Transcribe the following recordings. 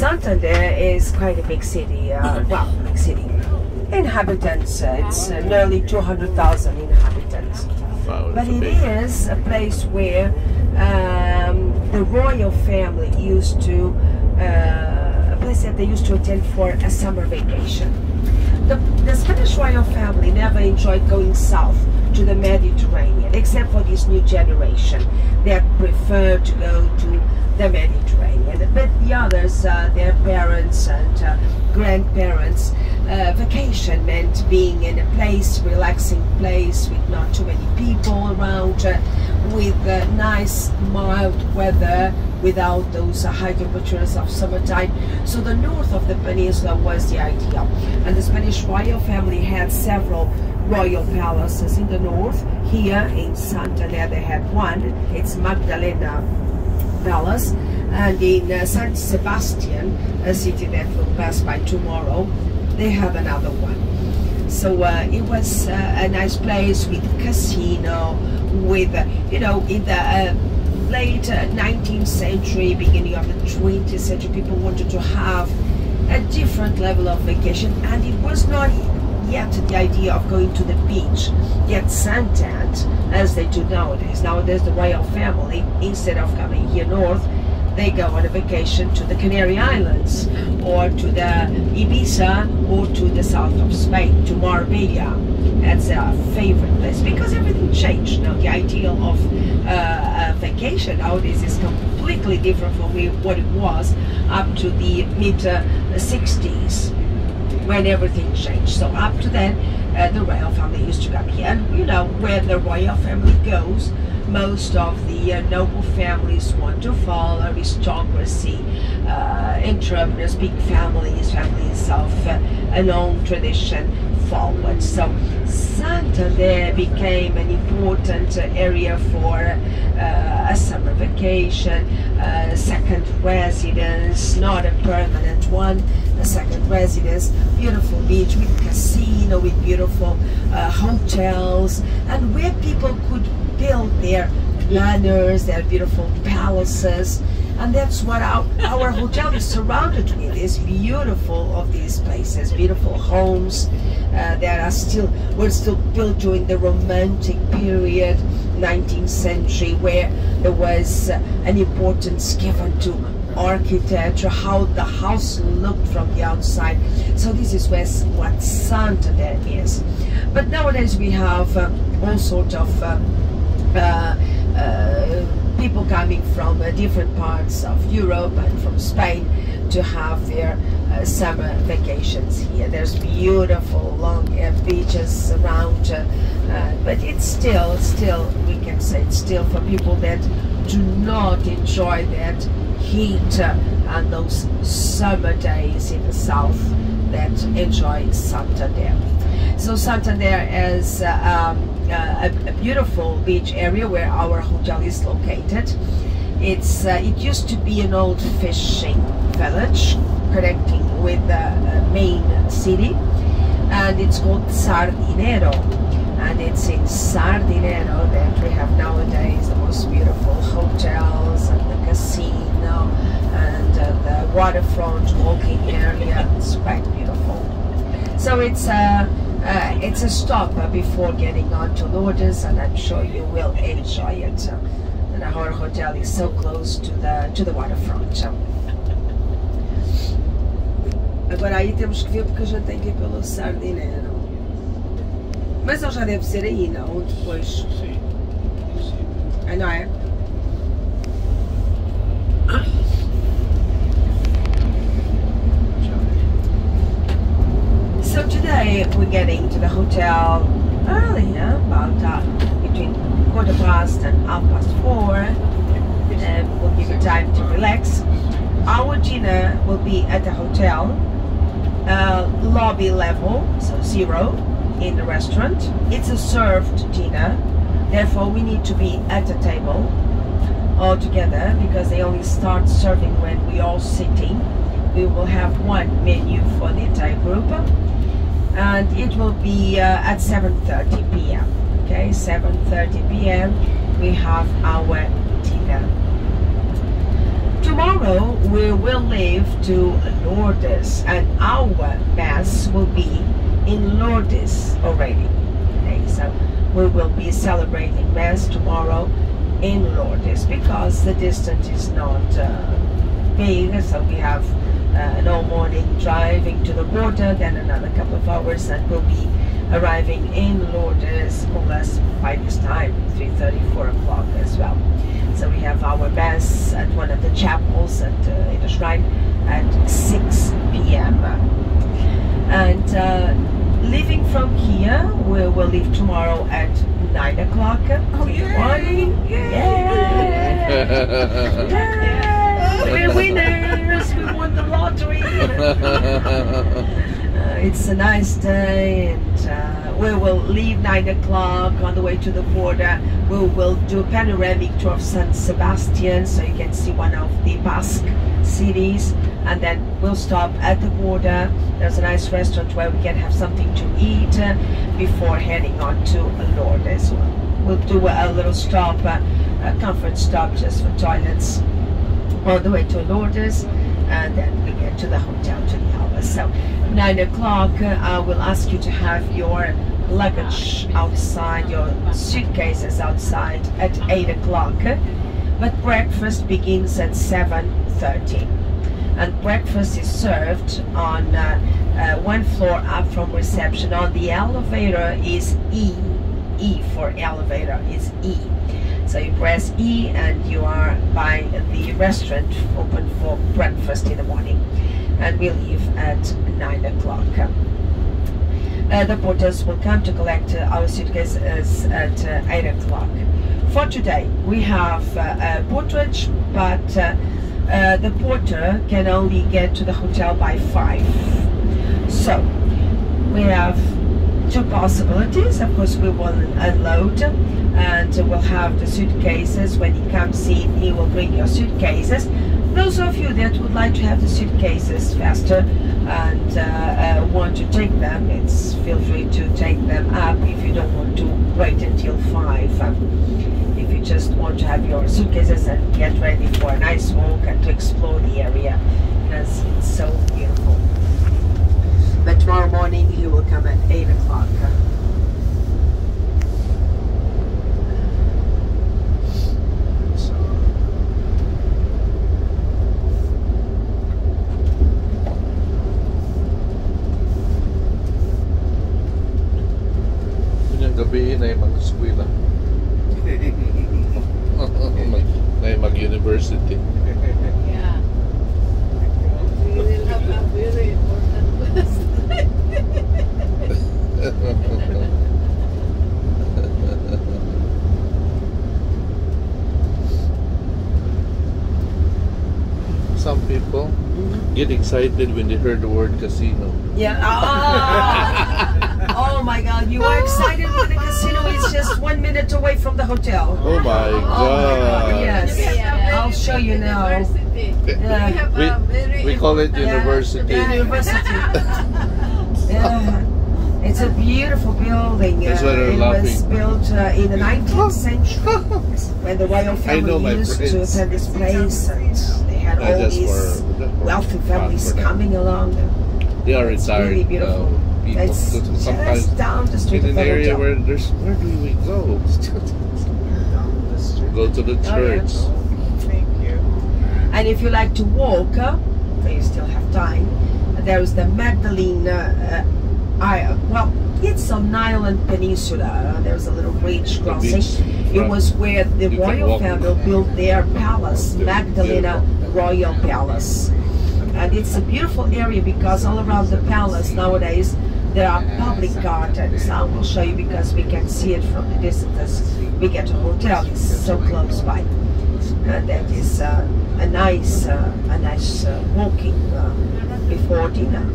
Santander is quite a big city, well, big city. Inhabitants, it's nearly 200,000 inhabitants. Wow, but it is a place where the royal family used to, a place that they used to attend for a summer vacation. The Spanish royal family never enjoyed going south to the Mediterranean, except for this new generation that prefer to go to the Mediterranean. But the others, their parents and grandparents, vacation meant being in a place, relaxing place with not too many people around, with nice mild weather, without those high temperatures of summertime. So the north of the peninsula was the ideal. And the Spanish royal family had several royal palaces in the north. Here in Santander they had one, it's Magdalena Palace, and in San Sebastian, a city that will pass by tomorrow, they have another one. So it was a nice place with casino, with, you know, in the late 19th century, beginning of the 20th century, people wanted to have a different level of vacation, and it was not yet the idea of going to the beach, get suntanned, as they do nowadays. Nowadays, the royal family, instead of coming here north, they go on a vacation to the Canary Islands, or to the Ibiza, or to the south of Spain, to Marbella. That's their favorite place, because everything changed. Now, the ideal of a vacation nowadays is completely different from what it was up to the mid-60s, when everything changed. So up to then, the royal family used to come here. And you know, where the royal family goes, most of the noble families want to follow aristocracy, entrepreneurs, big families of a known tradition forward. So Santander became an important area for a summer vacation, second residence, not a permanent one, a second residence, beautiful beach with casino, with beautiful hotels, and where people could build their planners, their beautiful palaces. And that's what our hotel is surrounded with, is beautiful of these places, beautiful homes that were still built during the Romantic period, 19th century, where there was an importance given to architecture, how the house looked from the outside. So this is what Santander is. But nowadays we have all sorts of people coming from different parts of Europe and from Spain to have their summer vacations here. There's beautiful long beaches around, but it's still, we can say it's still for people that do not enjoy that heat and those summer days in the south, that enjoy Santander. So Santander is a beautiful beach area where our hotel is located. It used to be an old fishing village connecting with the main city, and it's called Sardinero, and it's in Sardinero that we have nowadays the most beautiful hotels and the casino and the waterfront walking area. It's quite beautiful. So it's a stop before getting on to Lourdes, and I'm sure you will enjoy it. And our hotel is so close to the waterfront. Agora aí temos que ver, porque a gente tem que ir pelo Sardinero. Mas ele já deve ser aí, não? Depois. Sim. Ah, não é? So today we're getting to the hotel early, about between 4:15 and 4:30, and we'll give you time to relax. Our dinner will be at the hotel, lobby level, so 0 in the restaurant. It's a served dinner, therefore we need to be at the table all together, because they only start serving when we all sitting. We will have one menu for the entire group, and it will be at 7:30 p.m. Okay, 7:30 p.m. we have our dinner. Tomorrow we will leave to Lourdes, and our Mass will be in Lourdes already. Okay, so we will be celebrating Mass tomorrow in Lourdes because the distance is not big, so we have an all morning driving to the border, then another couple of hours, and we'll be arriving in Lourdes more or less by this time, 3:30, 4 o'clock as well. So we have our Mass at one of the chapels in the shrine at 6 p.m. And leaving from here, we will leave tomorrow at 9 o'clock. Oh, yay! Yeah! We're winners! We won the lottery! It's a nice day, and we will leave 9 o'clock on the way to the border. We will do a panoramic tour of San Sebastian, so you can see one of the Basque cities, and then we'll stop at the border. There's a nice restaurant where we can have something to eat before heading on to Lourdes. We'll do a little stop, a comfort stop just for toilets all the way to Lourdes, and then we get to the hotel to the house. So 9 o'clock, I will ask you to have your luggage outside, your suitcases outside at 8 o'clock, but breakfast begins at 7:30, and breakfast is served on one floor up from reception. On the elevator is E for elevator is E. So you press E and you are by the restaurant open for breakfast in the morning, and we leave at 9 o'clock. The porters will come to collect our suitcases at 8 o'clock. For today we have a porterage, but the porter can only get to the hotel by 5. So we have two possibilities. Of course, we will unload and we'll have the suitcases. When he comes in, he will bring your suitcases. Those of you that would like to have the suitcases faster and want to take them, feel free to take them up if you don't want to wait until 5. If you just want to have your suitcases and get ready for a nice walk and to explore the area, because it's so beautiful. But tomorrow morning he will come at 8 o'clock. Gabi na yung mag-eskwela. Na yung mag-university. Yeah. We will have a very important class. Some people get excited when they heard the word casino. Yeah. Oh my God! You are excited with the casino. It's just 1 minute away from the hotel. Oh my God! Oh my God! Yes. I'll show you now. Yeah. We call it university. University. Yeah. It's a beautiful building. That's why they're it laughing. was built in the 19th century when the royal family used to attend this place, and they had all these wealthy families coming along. They are It's retired really beautiful. people. It's Sometimes just down the street in of an the area hotel. where where do we go? Go to the church. Thank you. And if you like to walk, you still have time. There is the Magdalena. Well, it's on Island Peninsula. There's a little bridge crossing. It was where the royal family built their palace, Magdalena Royal Palace. And it's a beautiful area because all around the palace nowadays there are public gardens. I will show you because we can see it from the distance. We get a hotel, it's so close by. And that is a nice walking before dinner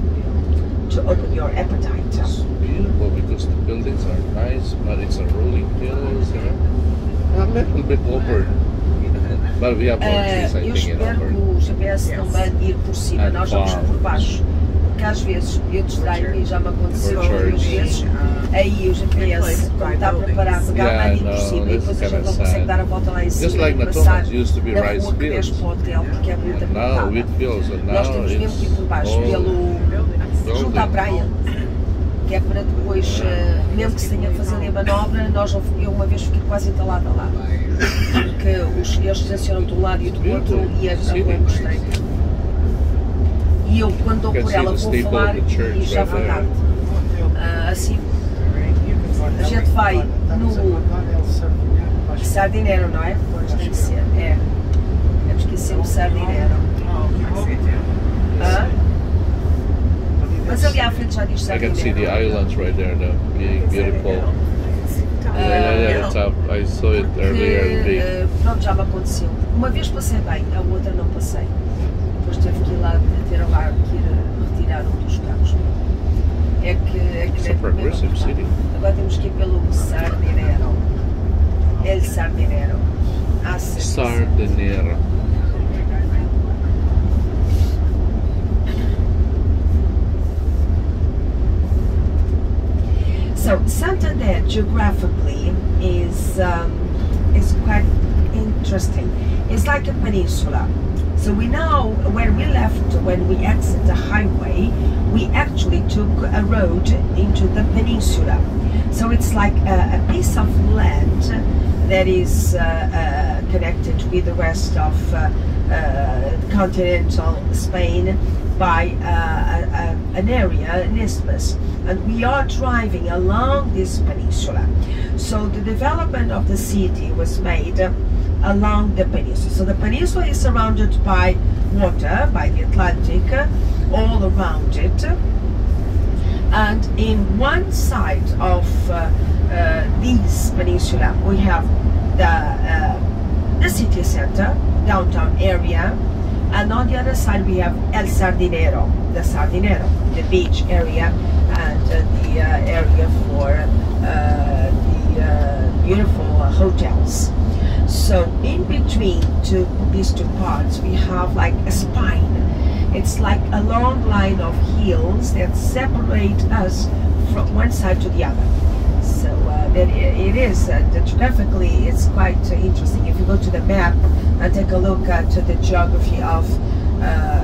to open your appetite. It's beautiful because the buildings are nice, but it's a rolling hills, you know. A little bit over. But we have more trees, I Eu think, in espero que over. o GPS não vai ir por cima, And nós vamos farm. por baixo. porque às vezes eu distraio-me e já me aconteceu For várias church. vezes. Aí o GPS, como está preparado, pegar Yeah, mais no, por cima e this depois is a gente kinda não consegue sad. dar a volta lá em cima Just like e na passar Thomas, used to be na rice rua que fields. desce para o hotel, porque é muito Now apertada. wheat fields, and Nós now temos mesmo que ir por baixo, all junto à building. praia, que é para depois, mesmo que se tenha que fazer ali a manobra, eu uma vez fiquei quase entalada lá, porque eles estacionam de um lado e do outro e a rua é muito estreita. E eu, quando dou You can por see ela, the vou steeple falar of the church e já right foi there. tarde. Assim, a gente vai no Sardinero, não é? Pois tem que ser, é. Temos que ser o Sardinero. Hã? Mas ali à frente já diz I Sardinero. can see the islands right there, though, being beautiful. Right at the top, I saw it earlier. Big. Pronto, já me aconteceu. Uma vez passei bem, a outra não passei. Depois teve que ir lá ter lá que ir retirar um dos carros. É que It's a progressive city. agora temos que ir pelo Sardinero. El Sardinero. Ah, sim. Santander. So Santander geographically is quite interesting. It's like a peninsula. So we know when we left, when we exit the highway, we actually took a road into the peninsula. So it's like a piece of land that is connected with the rest of continental Spain by an area, an isthmus, and we are driving along this peninsula. So the development of the city was made along the peninsula. So the peninsula is surrounded by water, by the Atlantic, all around it. And in one side of this peninsula, we have the city center, downtown area, and on the other side we have El Sardinero, the beach area, and the area for the beautiful hotels. So in between these two parts we have like a spine. It's like a long line of hills that separate us from one side to the other. So that it is geographically it's quite interesting. If you go to the map and take a look at the geography of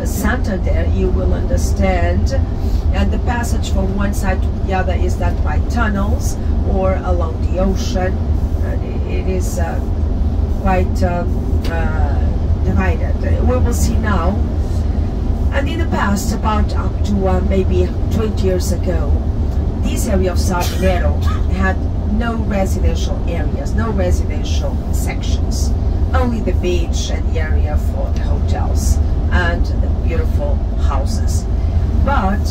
Santander, you will understand. And the passage from one side to the other is done by tunnels or along the ocean. And it is quite divided. We will see now. And in the past, about up to maybe 20 years ago, this area of Sardinero had no residential areas, no residential sections, only the beach and the area for the hotels and the beautiful houses. But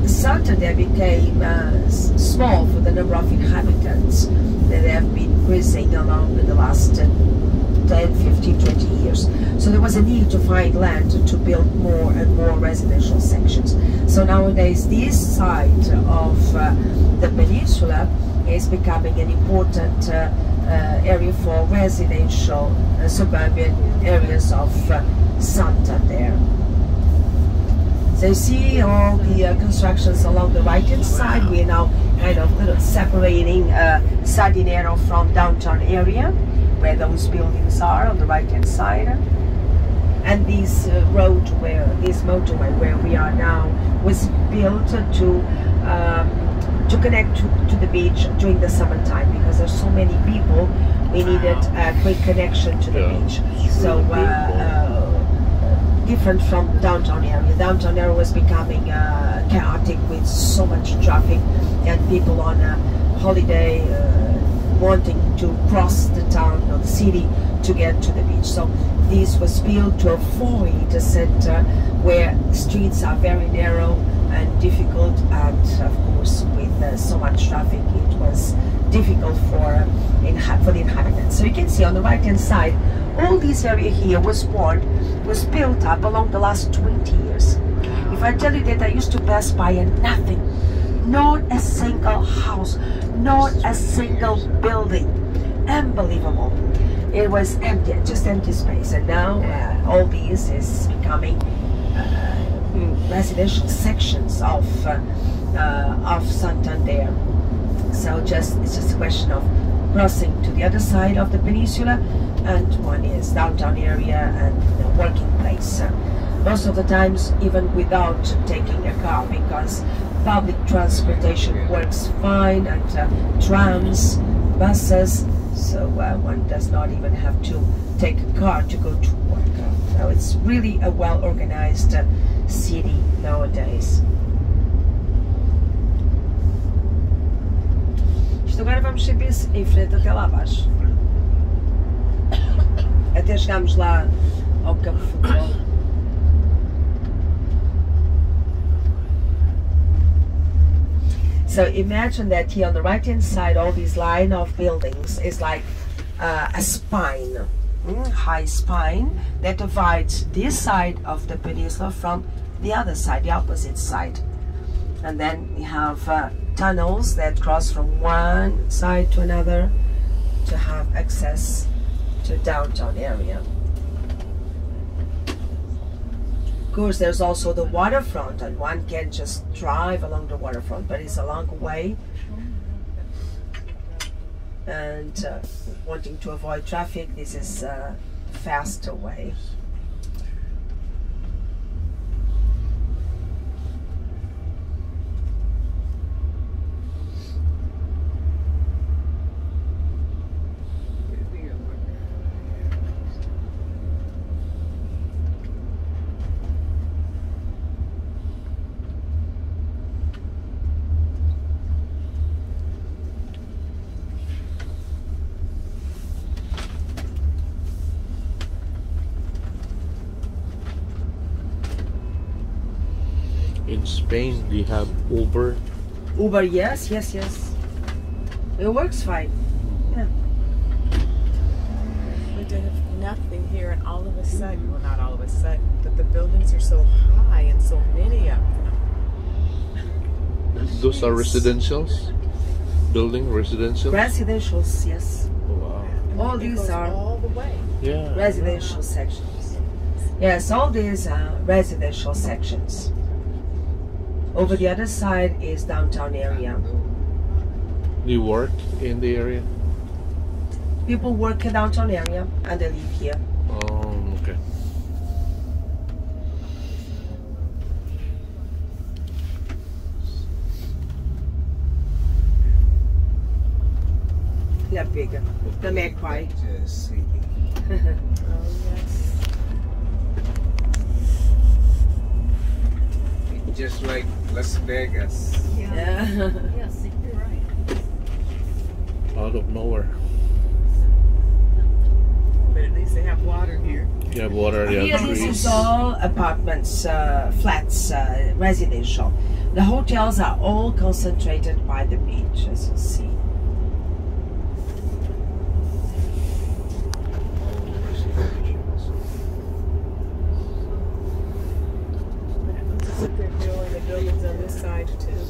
Santander became small for the number of inhabitants that have been increasing along the last 10, 15, 20 years. So there was a need to find land to build more and more residential sections. So nowadays this side of the peninsula is becoming an important area for residential suburban areas of Santander. So you see all the constructions along the right hand side. We are now kind of separating Sardinero from downtown area, where those buildings are on the right hand side. And this road this motorway where we are now was built to connect to the beach during the summertime, because there's so many people. We needed a quick connection to the beach. So different from downtown area. Downtown area was becoming chaotic with so much traffic and people on a holiday wanting to cross the town or the city to get to the beach. So this was built to avoid a center where streets are very narrow and difficult, and of course with so much traffic it was difficult for the inhabitants. So you can see on the right hand side, all this area here was built up along the last 20 years. If I tell you that I used to pass by and nothing, not a single house, not a single building, unbelievable. It was empty, just empty space, and now all this is becoming residential sections of Santander. So it's just a question of crossing to the other side of the peninsula, and one is downtown area and the working place. Most of the times even without taking a car, because public transportation works fine, and trams, buses, so one does not even have to take a car to go to work. So it's really a well-organized city nowadays. Agora vamos sempre em frente até lá abaixo. Até chegarmos lá ao campo de futebol. So imagine that here on the right hand side, all these line of buildings is like a spine, high spine that divides this side of the peninsula from the other side, the opposite side. And then we have tunnels that cross from one side to another to have access to downtown area. Of course, there's also the waterfront, and one can just drive along the waterfront, but it's a long way. And wanting to avoid traffic, this is a faster way. In Spain, we have Uber. Uber, yes. It works fine. Yeah. But they have nothing here, and all of a sudden, well, not all of a sudden, but the buildings are so high and so many of them. Those are residentials? Building residential? Residentials, yes. Oh, wow. All these are all the way. Yeah. residential sections. Yes, all these are residential sections. Over the other side is downtown area. Do you work in the area? People work in downtown area and they live here. Oh, okay. La Pega, the Magpie. Oh, yes. Just like Las Vegas. Yeah. Yes, you're right. Out of nowhere. But at least they have water here. You have water, you Here have this trees. is all apartments, flats, residential. The hotels are all concentrated by the beach, as you see. But they're building the buildings on this side too.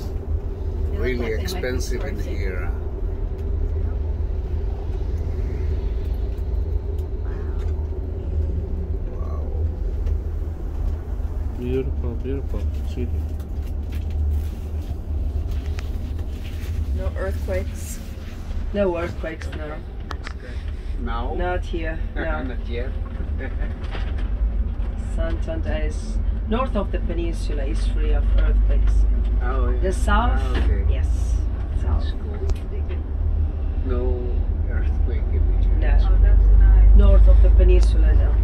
Really expensive in here. Wow. Beautiful, beautiful city. No earthquakes. No earthquakes, no. Now? Not here, no. Not yet. Santander is north of the peninsula is free of earthquakes. Oh, yeah. The south, okay. yes, south. That's cool. No earthquake in here. No. North of the peninsula, no.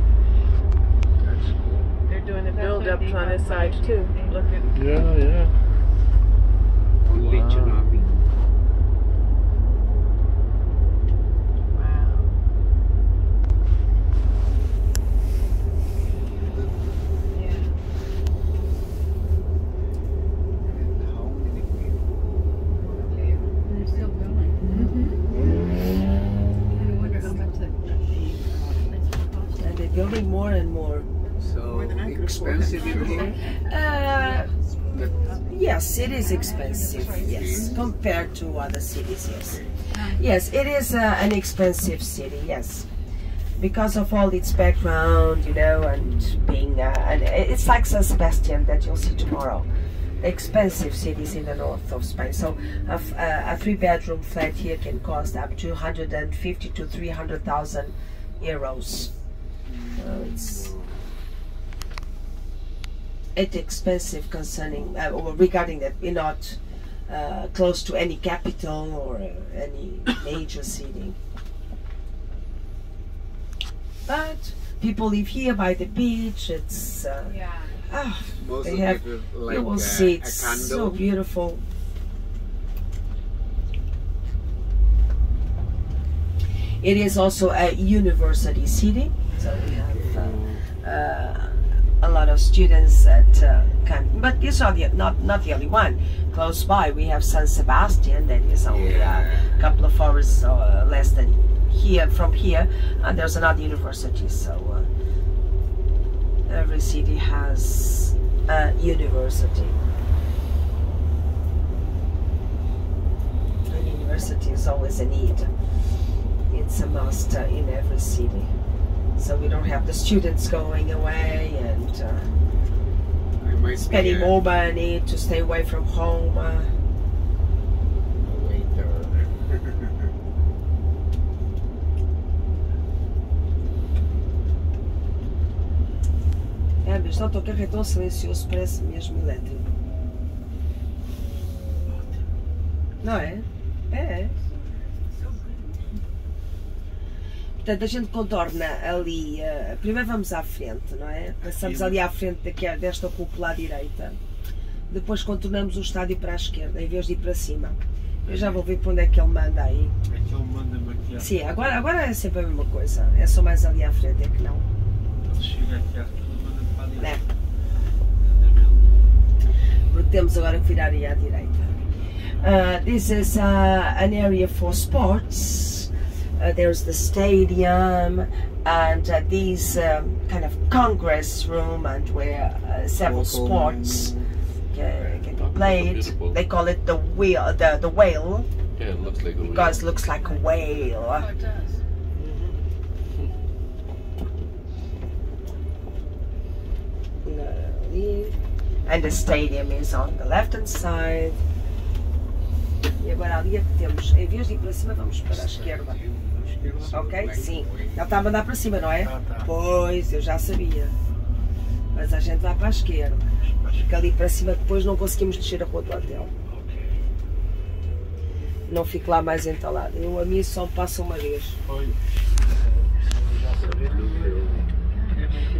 That's cool. They're doing a build-up on this side too. Look at. Yeah, yeah. Only Wow. tsunami. Wow. Yeah. And how many people? They're still going. I wonder how much the cost. And they're building more and more. So More than I could expensive in here? But Yes, it is expensive, yes, compared to other cities, yes. Yes, it is an expensive city, yes. because of all its background, you know, and being, and it's like San Sebastian that you'll see tomorrow. Expensive cities in the north of Spain. So a 3-bedroom flat here can cost up to 150 to 300,000 euros. It's expensive concerning or regarding that we're not close to any capital or any major city. But people live here by the beach. It's Most they of have, people like you will see, a it's so candle. beautiful. It is also a university city, so we have a lot of students that can. But these are not the only one. Close by, we have San Sebastian. That is only a couple of hours less than here from here, and there's another university. So every city has a university. A university is always a need. It's a must in every city. So we don't have the students going away and spending more money to stay away from home. É, mas não, o teu carro é tão silencioso, parece mesmo elétrico. Não é? É. Portanto, a gente contorna ali, primeiro vamos à frente, não é? Passamos ali à frente desta cúpula à direita. Depois contornamos o estádio para a esquerda, em vez de ir para cima. Eu já vou ver para onde é que ele manda aí. É que ele manda-me aqui. Sim, agora é sempre a mesma coisa. É só mais ali à frente, é que não. Ele chega aqui, ele manda-me para a direita. Porque temos agora que virar aí à direita. This is an area for sports. There's the stadium and this kind of congress room, and where several sports can be played. They call it the whale. The whale. Yeah, it looks like a whale. Because it looks like a whale. Oh, it does. And the stadium is on the left-hand side. E agora ali é que temos, em vez de ir para cima, vamos para a esquerda. Ok? Sim. Ele está a mandar para cima, não é? Tá. Pois, eu já sabia. Mas a gente vai para a esquerda. Porque ali para cima depois não conseguimos descer a rua do hotel. Não fico lá mais entalado. Eu a mim só passo uma vez.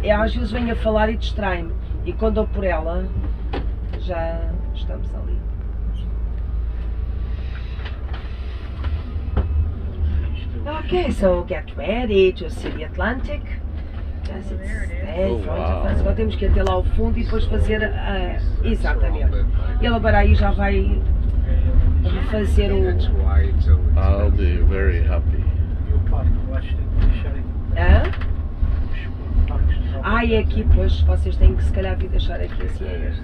Eu às vezes venho a falar e distrai-me. E quando dou por ela, já estamos ali. Okay, so get ready to see the Atlantic. Yes, it's there in front of us. Agora temos que ir até lá ao fundo e depois fazer exatamente. Ele agora aí já vai fazer o. I'll be very happy. Hã? Ah, e aqui, pois, vocês têm que se calhar vir deixar aqui assim é este.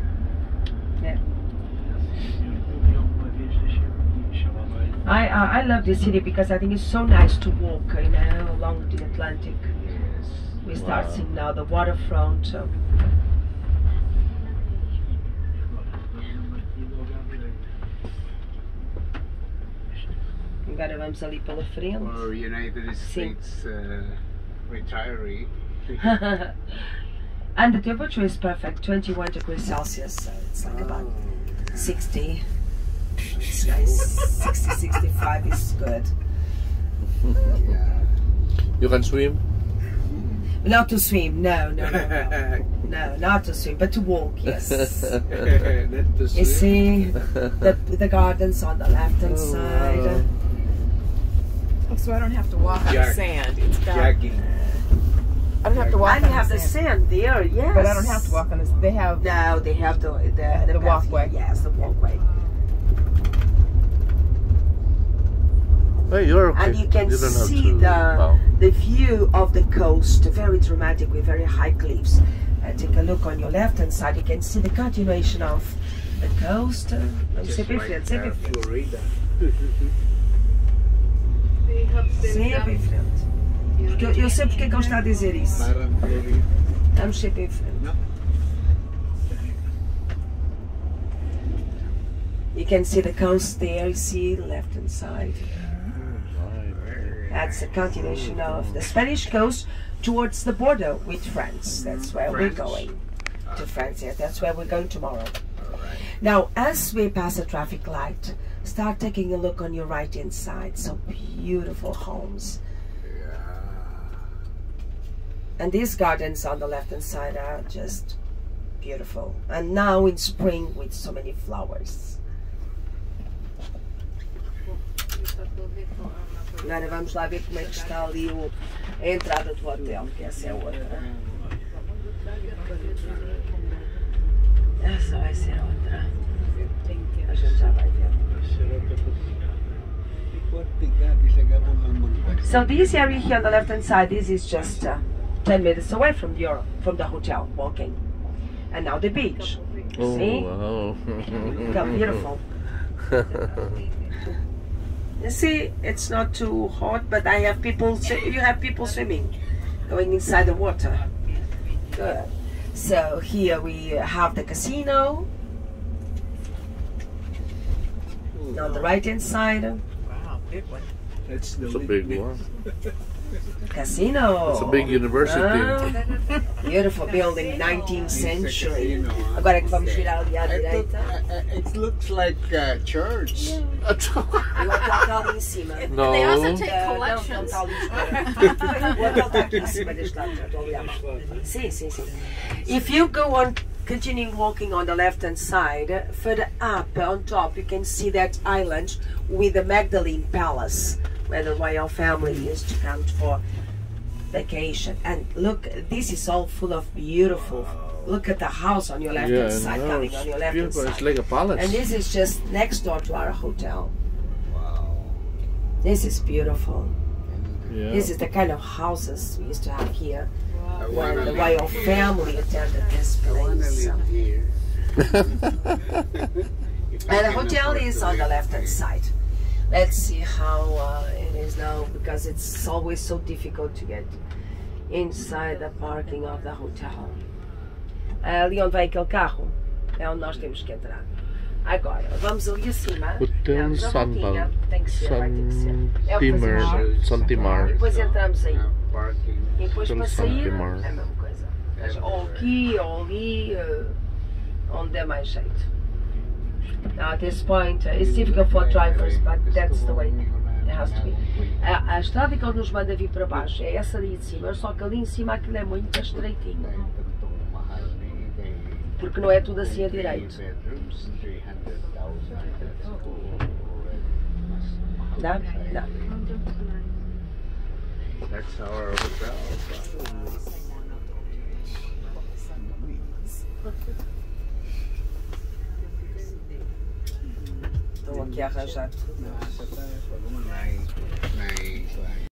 É. I love this city because I think it's so nice to walk, you know, along the Atlantic. We start seeing now the waterfront. Agora vamos ali pela frente. For United States retiree. And the temperature is perfect, 21 degrees Celsius, so it's like about 60. It's nice. 60, 65 is good. You can swim? Not to swim, no. No, not to swim, but to walk, yes. You see the gardens on the left-hand side. So I don't have to walk on the sand. It's got, I don't have to walk And on you have the sand there, yes. But I don't have to walk on this. They have. No, they have the walkway. Yes, the walkway. Hey, you're okay. And you can don't have see to, the view of the coast, very dramatic with very high cliffs. Take a look on your left-hand side, you can see the continuation of the coast. Sempre Florida. em frente. Porque eu sei porque é que ele está a dizer isso. Parang Florida. Vamos sempre em frente. No. You can see the coast there, you see left hand side. That's a continuation of the Spanish coast towards the border with France. That's where we're going. To France, yes, that's where we're going tomorrow. Now, as we pass a traffic light, start taking a look on your right hand side. So beautiful homes. And these gardens on the left hand side are just beautiful. And now in spring with so many flowers. Agora vamos lá ver como é que está ali a entrada do hotel, que essa é outra. Essa vai ser outra. A gente já vai ver. So this area here on the left hand side, this is just 10 minutes away from the hotel, walking. And now the beach. Oh, See? wow. How beautiful. You see, it's not too hot, but I have people. You have people swimming, going inside the water. Good. So here we have the casino. On the right-hand side, Wow, big one. That's the It's a big one. casino. It's a big university. Beautiful building, 19th century. Agora que vamos virar ali à direita. It looks like a church. E o hotel está ali em cima. No. They also take Não, não collections. está ali em O hotel está aqui em cima deste lado. Já estou a olhar mal. Sim, sim, sim. If you go on, continuing walking on the left-hand side, further up on top, you can see that island with the Magdalene Palace, where the royal family used to come for vacation. And look, this is all full of beautiful. Look at the house on your left-hand side, no, coming on your left-hand beautiful. side. It's like a palace. And this is just next door to our hotel. Wow. This is beautiful. Yeah. This is the kind of houses we used to have here I when wanna the live royal family attended this I wanna place. live here. And the hotel is on the left-hand side. Let's see how it is now, because it's always so difficult to get inside the parking of the hotel. Ali onde vai aquele carro é onde nós temos que entrar. Agora, vamos ali acima. Hotel damos a voltinha. Tem que ser, vai ter que ser. É o que fazemos. Santimar. E depois entramos aí. Parking. E depois Hotel para sair Santimar. é a mesma coisa. Mas ou aqui ou ali, onde der mais jeito. Now at this point, it's difficult for drivers, but that's the way it has to be. A estrada que ele nos manda vir para baixo é essa ali de cima, só que ali em cima aquilo é muito estreitinho. Porque não é tudo assim a direito. Dá? Dá. That's our hotel. Estou aqui a arranjar tudo.